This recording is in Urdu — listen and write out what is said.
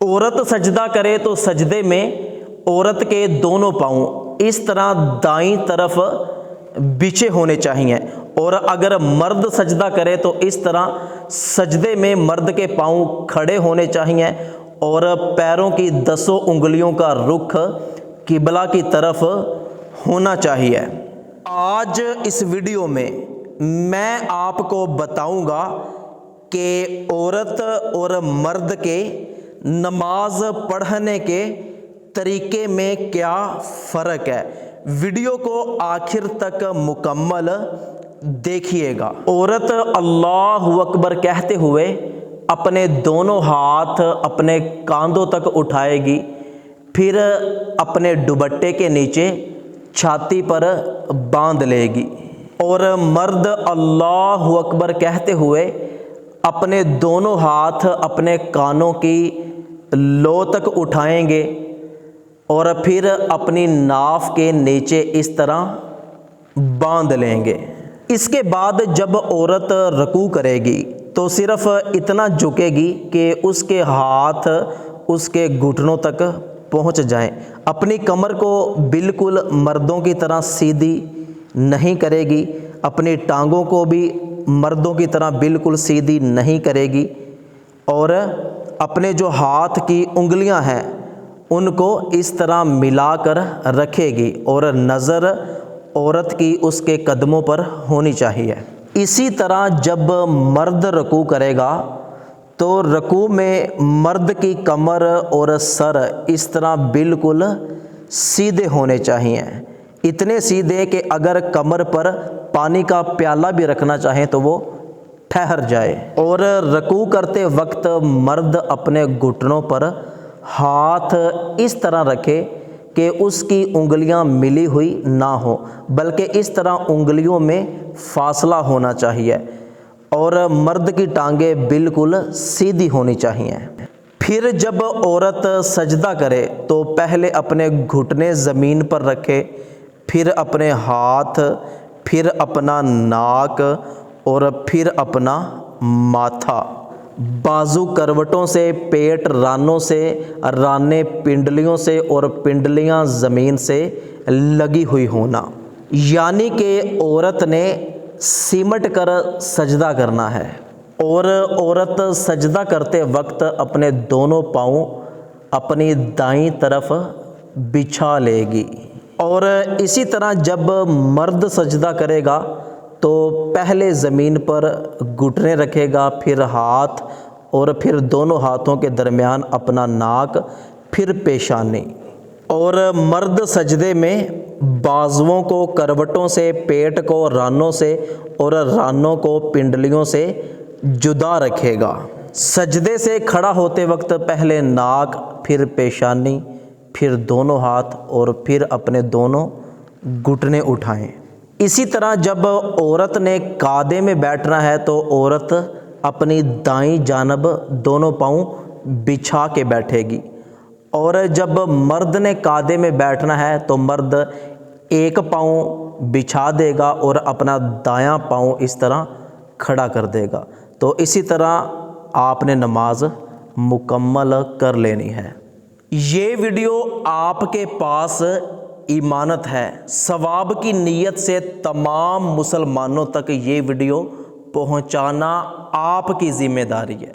عورت سجدہ کرے تو سجدے میں عورت کے دونوں پاؤں اس طرح دائیں طرف بچھے ہونے چاہیے، اور اگر مرد سجدہ کرے تو اس طرح سجدے میں مرد کے پاؤں کھڑے ہونے چاہیے اور پیروں کی 10 انگلیوں کا رخ قبلہ کی طرف ہونا چاہیے۔ آج اس ویڈیو میں آپ کو بتاؤں گا کہ عورت اور مرد کے نماز پڑھنے کے طریقے میں کیا فرق ہے۔ ویڈیو کو آخر تک مکمل دیکھیے گا۔ عورت اللہ اکبر کہتے ہوئے اپنے دونوں ہاتھ اپنے کاندھوں تک اٹھائے گی، پھر اپنے دوپٹے کے نیچے چھاتی پر باندھ لے گی، اور مرد اللہ اکبر کہتے ہوئے اپنے دونوں ہاتھ اپنے کانوں کی لو تک اٹھائیں گے اور پھر اپنی ناف کے نیچے اس طرح باندھ لیں گے۔ اس کے بعد جب عورت رکوع کرے گی تو صرف اتنا جھکے گی کہ اس کے ہاتھ اس کے گھٹنوں تک پہنچ جائیں۔ اپنی کمر کو بالکل مردوں کی طرح سیدھی نہیں کرے گی، اپنی ٹانگوں کو بھی مردوں کی طرح بالکل سیدھی نہیں کرے گی، اور اپنے جو ہاتھ کی انگلیاں ہیں ان کو اس طرح ملا کر رکھے گی، اور نظر عورت کی اس کے قدموں پر ہونی چاہیے۔ اسی طرح جب مرد رکوع کرے گا تو رکوع میں مرد کی کمر اور سر اس طرح بالکل سیدھے ہونے چاہیے، اتنے سیدھے کہ اگر کمر پر پانی کا پیالہ بھی رکھنا چاہیں تو وہ ٹھہر جائے۔ اور رکوع کرتے وقت مرد اپنے گھٹنوں پر ہاتھ اس طرح رکھے کہ اس کی انگلیاں ملی ہوئی نہ ہو، بلکہ اس طرح انگلیوں میں فاصلہ ہونا چاہیے، اور مرد کی ٹانگیں بالکل سیدھی ہونی چاہیے۔ پھر جب عورت سجدہ کرے تو پہلے اپنے گھٹنے زمین پر رکھے، پھر اپنے ہاتھ، پھر اپنا ناک اور پھر اپنا ماتھا، بازو کروٹوں سے، پیٹ رانوں سے، رانے پنڈلیوں سے اور پنڈلیاں زمین سے لگی ہوئی ہونا، یعنی کہ عورت نے سمٹ کر سجدہ کرنا ہے۔ اور عورت سجدہ کرتے وقت اپنے دونوں پاؤں اپنی دائیں طرف بچھا لے گی، اور اسی طرح جب مرد سجدہ کرے گا تو پہلے زمین پر گھٹنے رکھے گا، پھر ہاتھ، اور پھر دونوں ہاتھوں کے درمیان اپنا ناک، پھر پیشانی۔ اور مرد سجدے میں بازوؤں کو کروٹوں سے، پیٹ کو رانوں سے اور رانوں کو پنڈلیوں سے جدا رکھے گا۔ سجدے سے کھڑا ہوتے وقت پہلے ناک، پھر پیشانی، پھر دونوں ہاتھ اور پھر اپنے دونوں گھٹنے اٹھائیں۔ اسی طرح جب عورت نے قعدے میں بیٹھنا ہے تو عورت اپنی دائیں جانب دونوں پاؤں بچھا کے بیٹھے گی، اور جب مرد نے قعدے میں بیٹھنا ہے تو مرد ایک پاؤں بچھا دے گا اور اپنا دایاں پاؤں اس طرح کھڑا کر دے گا۔ تو اسی طرح آپ نے نماز مکمل کر لینی ہے۔ یہ ویڈیو آپ کے پاس امانت ہے، ثواب کی نیت سے تمام مسلمانوں تک یہ ویڈیو پہنچانا آپ کی ذمہ داری ہے۔